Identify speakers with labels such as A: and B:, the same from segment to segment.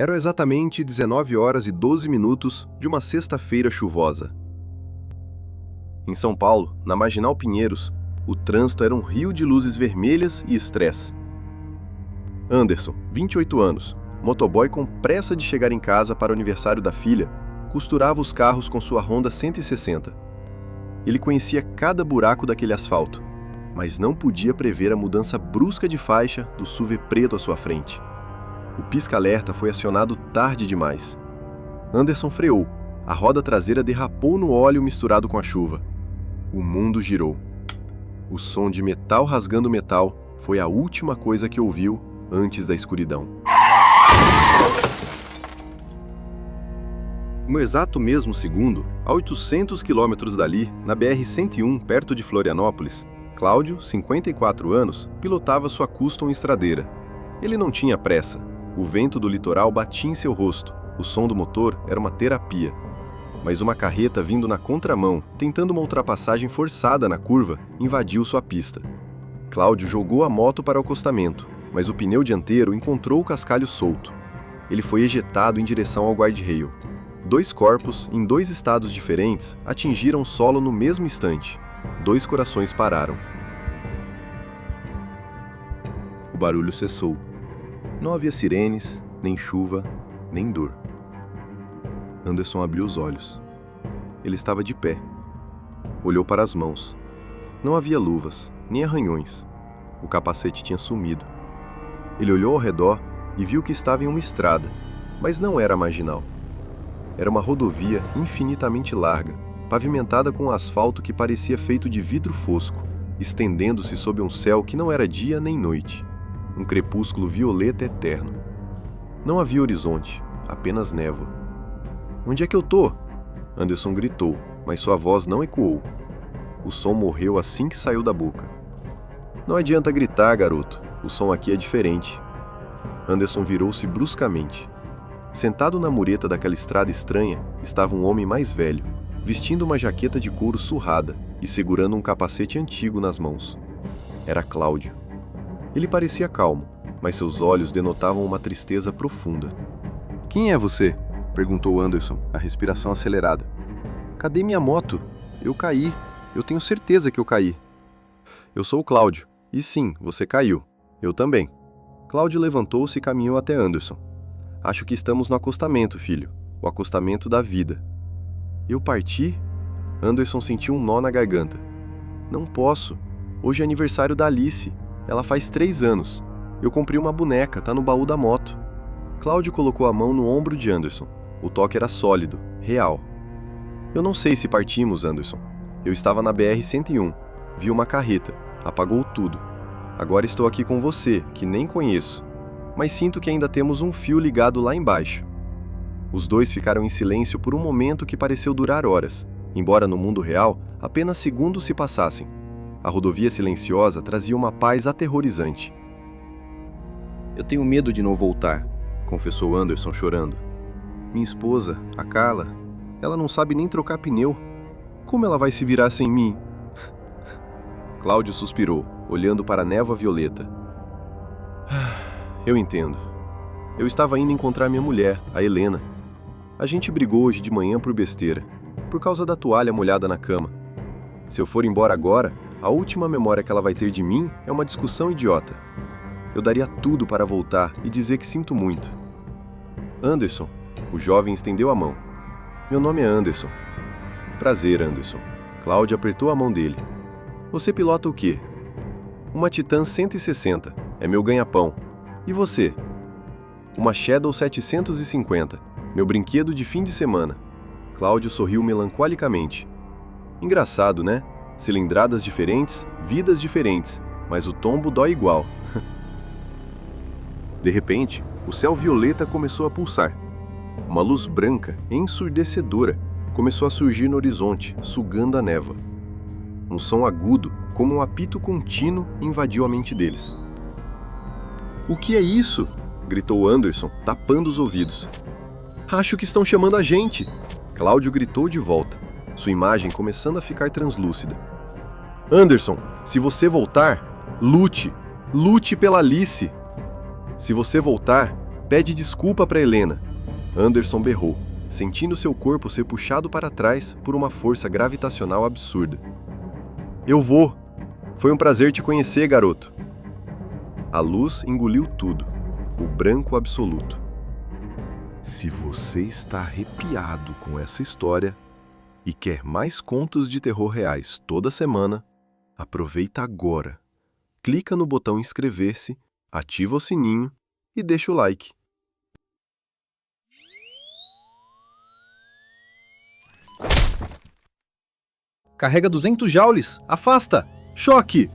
A: Eram exatamente 19 horas e 12 minutos de uma sexta-feira chuvosa. Em São Paulo, na Marginal Pinheiros, o trânsito era um rio de luzes vermelhas e estresse. Anderson, 28 anos, motoboy com pressa de chegar em casa para o aniversário da filha, costurava os carros com sua Honda 160. Ele conhecia cada buraco daquele asfalto, mas não podia prever a mudança brusca de faixa do SUV preto à sua frente. O pisca-alerta foi acionado tarde demais. Anderson freou. A roda traseira derrapou no óleo misturado com a chuva. O mundo girou. O som de metal rasgando metal foi a última coisa que ouviu antes da escuridão. No exato mesmo segundo, a 800 quilômetros dali, na BR-101, perto de Florianópolis, Cláudio, 54 anos, pilotava sua Custom estradeira. Ele não tinha pressa. O vento do litoral batia em seu rosto. O som do motor era uma terapia. Mas uma carreta vindo na contramão, tentando uma ultrapassagem forçada na curva, invadiu sua pista. Cláudio jogou a moto para o acostamento, mas o pneu dianteiro encontrou o cascalho solto. Ele foi ejetado em direção ao guardrail. Dois corpos, em dois estados diferentes, atingiram o solo no mesmo instante. 2 corações pararam. O barulho cessou. Não havia sirenes, nem chuva, nem dor. Anderson abriu os olhos. Ele estava de pé. Olhou para as mãos. Não havia luvas, nem arranhões. O capacete tinha sumido. Ele olhou ao redor e viu que estava em uma estrada, mas não era a marginal. Era uma rodovia infinitamente larga, pavimentada com um asfalto que parecia feito de vidro fosco, estendendo-se sob um céu que não era dia nem noite. Um crepúsculo violeta eterno. Não havia horizonte, apenas névoa. "Onde é que eu tô?" Anderson gritou, mas sua voz não ecoou. O som morreu assim que saiu da boca. "Não adianta gritar, garoto. O som aqui é diferente." Anderson virou-se bruscamente. Sentado na mureta daquela estrada estranha, estava um homem mais velho, vestindo uma jaqueta de couro surrada e segurando um capacete antigo nas mãos. Era Cláudio. Ele parecia calmo, mas seus olhos denotavam uma tristeza profunda. "Quem é você?" perguntou Anderson, a respiração acelerada. "Cadê minha moto? Eu caí. Eu tenho certeza que eu caí." "Eu sou o Cláudio. E sim, você caiu. Eu também." Cláudio levantou-se e caminhou até Anderson. "Acho que estamos no acostamento, filho. O acostamento da vida." "Eu parti?" Anderson sentiu um nó na garganta. "Não posso. Hoje é aniversário da Alice. Ela faz 3 anos. Eu comprei uma boneca, tá no baú da moto." Cláudio colocou a mão no ombro de Anderson. O toque era sólido, real. "Eu não sei se partimos, Anderson. Eu estava na BR-101. Vi uma carreta. Apagou tudo. Agora estou aqui com você, que nem conheço. Mas sinto que ainda temos um fio ligado lá embaixo." Os dois ficaram em silêncio por um momento que pareceu durar horas, embora no mundo real apenas segundos se passassem. A rodovia silenciosa trazia uma paz aterrorizante. "Eu tenho medo de não voltar", confessou Anderson chorando. "Minha esposa, a Carla, ela não sabe nem trocar pneu. Como ela vai se virar sem mim?" Cláudio suspirou, olhando para a névoa violeta. "Eu entendo. Eu estava indo encontrar minha mulher, a Helena. A gente brigou hoje de manhã por besteira, por causa da toalha molhada na cama. Se eu for embora agora, a última memória que ela vai ter de mim é uma discussão idiota. Eu daria tudo para voltar e dizer que sinto muito." "Anderson." O jovem estendeu a mão. "Meu nome é Anderson." "Prazer, Anderson." Cláudio apertou a mão dele. "Você pilota o quê?" "Uma Titan 160. É meu ganha-pão. E você?" "Uma Shadow 750. Meu brinquedo de fim de semana." Cláudio sorriu melancolicamente. "Engraçado, né? Cilindradas diferentes, vidas diferentes, mas o tombo dói igual." De repente, o céu violeta começou a pulsar. Uma luz branca, ensurdecedora, começou a surgir no horizonte, sugando a névoa. Um som agudo, como um apito contínuo, invadiu a mente deles. "O que é isso?" gritou Anderson, tapando os ouvidos. "Acho que estão chamando a gente!" Cláudio gritou de volta, sua imagem começando a ficar translúcida. "Anderson, se você voltar, lute! Lute pela Alice! Se você voltar, Pede desculpa para Helena. Anderson berrou, sentindo seu corpo ser puxado para trás por uma força gravitacional absurda. Eu vou! Foi um prazer te conhecer, garoto. A luz engoliu tudo, o branco absoluto. Se você está arrepiado com essa história e quer mais contos de terror reais toda semana, aproveita agora. Clica no botão inscrever-se, ativa o sininho e deixa o like. Carrega 200 joules! Afasta! Choque!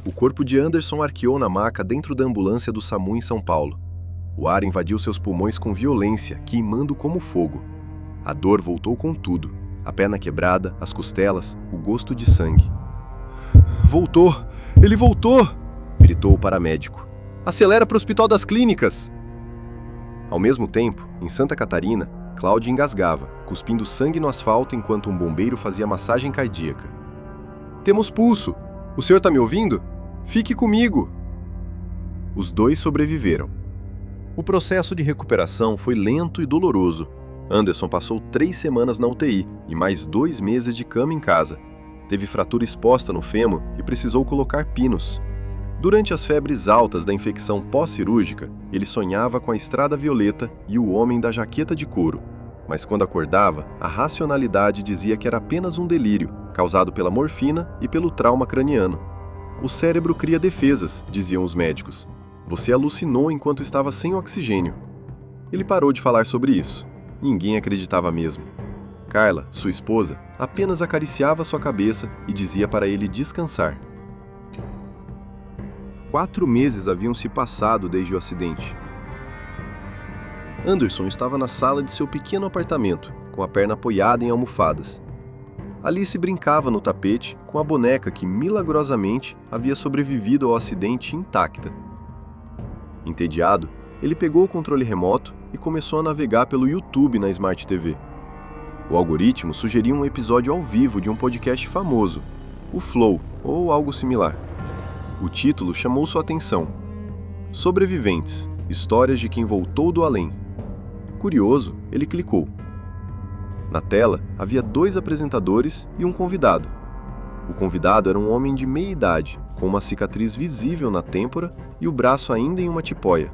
A: O corpo de Anderson arqueou na maca dentro da ambulância do SAMU em São Paulo. O ar invadiu seus pulmões com violência, queimando como fogo. A dor voltou com tudo. A perna quebrada, as costelas, o gosto de sangue. Voltou! Ele voltou! Gritou o paramédico. Acelera para o Hospital das Clínicas! Ao mesmo tempo, em Santa Catarina, Cláudia engasgava, cuspindo sangue no asfalto enquanto um bombeiro fazia massagem cardíaca. Temos pulso! O senhor está me ouvindo? Fique comigo! Os dois sobreviveram. O processo de recuperação foi lento e doloroso. Anderson passou 3 semanas na UTI e mais 2 meses de cama em casa. Teve fratura exposta no fêmur e precisou colocar pinos. Durante as febres altas da infecção pós-cirúrgica, ele sonhava com a estrada violeta e o homem da jaqueta de couro. Mas quando acordava, a racionalidade dizia que era apenas um delírio, causado pela morfina e pelo trauma craniano. O cérebro cria defesas, diziam os médicos. Você alucinou enquanto estava sem oxigênio. Ele parou de falar sobre isso. Ninguém acreditava mesmo. Carla, sua esposa, apenas acariciava sua cabeça e dizia para ele descansar. 4 meses haviam se passado desde o acidente. Anderson estava na sala de seu pequeno apartamento, com a perna apoiada em almofadas. Alice brincava no tapete com a boneca que milagrosamente havia sobrevivido ao acidente intacta. Entediado, ele pegou o controle remoto e começou a navegar pelo YouTube na Smart TV. O algoritmo sugeria um episódio ao vivo de um podcast famoso, o Flow ou algo similar. O título chamou sua atenção. Sobreviventes, histórias de quem voltou do além. Curioso, ele clicou. Na tela, havia 2 apresentadores e um convidado. O convidado era um homem de meia idade, com uma cicatriz visível na têmpora e o braço ainda em uma tipóia.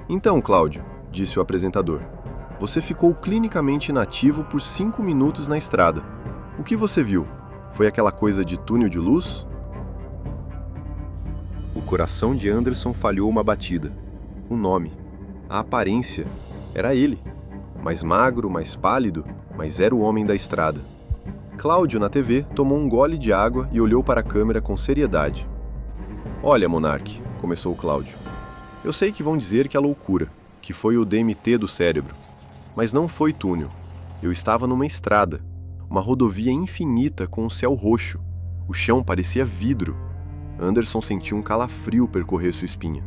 A: Então, Cláudio, disse o apresentador, você ficou clinicamente inativo por 5 minutos na estrada. O que você viu? Foi aquela coisa de túnel de luz? O coração de Anderson falhou uma batida. O nome, a aparência, era ele. Mais magro, mais pálido, mas era o homem da estrada. Cláudio, na TV, tomou um gole de água e olhou para a câmera com seriedade. Olha, Monark, começou Cláudio. Eu sei que vão dizer que é loucura, que foi o DMT do cérebro. Mas não foi túnel. Eu estava numa estrada, uma rodovia infinita com um céu roxo. O chão parecia vidro. Anderson sentiu um calafrio percorrer sua espinha.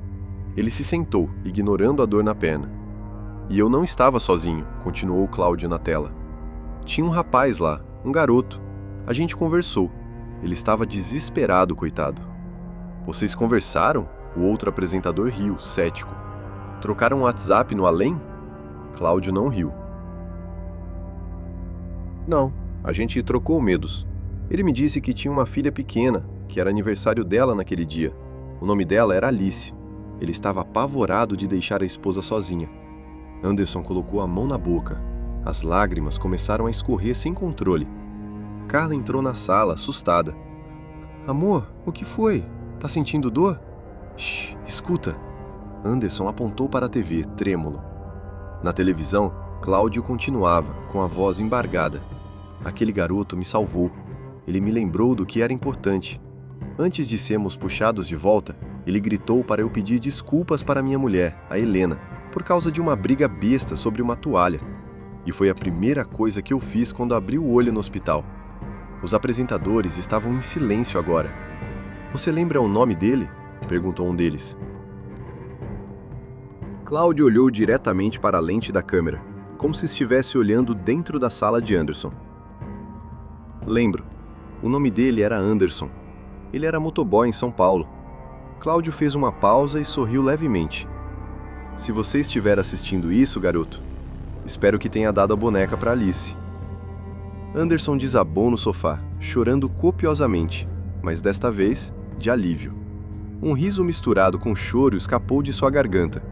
A: Ele se sentou, ignorando a dor na perna. E eu não estava sozinho, continuou Cláudio na tela. Tinha um rapaz lá, um garoto. A gente conversou. Ele estava desesperado, coitado. Vocês conversaram? O outro apresentador riu, cético. Trocaram um WhatsApp no além? Cláudio não riu. Não, a gente trocou medos. Ele me disse que tinha uma filha pequena, que era aniversário dela naquele dia. O nome dela era Alice. Ele estava apavorado de deixar a esposa sozinha. Anderson colocou a mão na boca. As lágrimas começaram a escorrer sem controle. Carla entrou na sala, assustada. Amor, o que foi? Tá sentindo dor? Shh, escuta. Anderson apontou para a TV, trêmulo. Na televisão, Cláudio continuava, com a voz embargada. Aquele garoto me salvou. Ele me lembrou do que era importante. Antes de sermos puxados de volta, ele gritou para eu pedir desculpas para minha mulher, a Helena, por causa de uma briga besta sobre uma toalha. E foi a primeira coisa que eu fiz quando abri o olho no hospital. Os apresentadores estavam em silêncio agora. Você lembra o nome dele? Perguntou um deles. Cláudio olhou diretamente para a lente da câmera, como se estivesse olhando dentro da sala de Anderson. Lembro. O nome dele era Anderson. Ele era motoboy em São Paulo. Cláudio fez uma pausa e sorriu levemente. Se você estiver assistindo isso, garoto, espero que tenha dado a boneca para Alice. Anderson desabou no sofá, chorando copiosamente, mas desta vez, de alívio. Um riso misturado com choro escapou de sua garganta.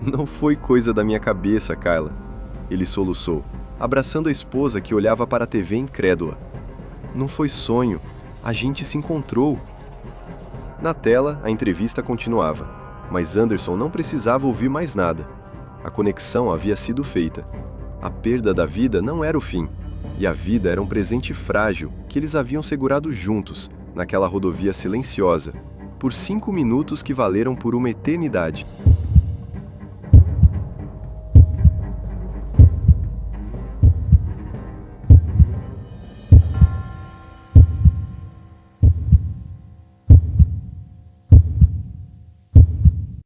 A: Não foi coisa da minha cabeça, Kyla. Ele soluçou, abraçando a esposa que olhava para a TV incrédula. Não foi sonho. A gente se encontrou. Na tela, a entrevista continuava, mas Anderson não precisava ouvir mais nada. A conexão havia sido feita. A perda da vida não era o fim, e a vida era um presente frágil que eles haviam segurado juntos, naquela rodovia silenciosa, por 5 minutos que valeram por uma eternidade.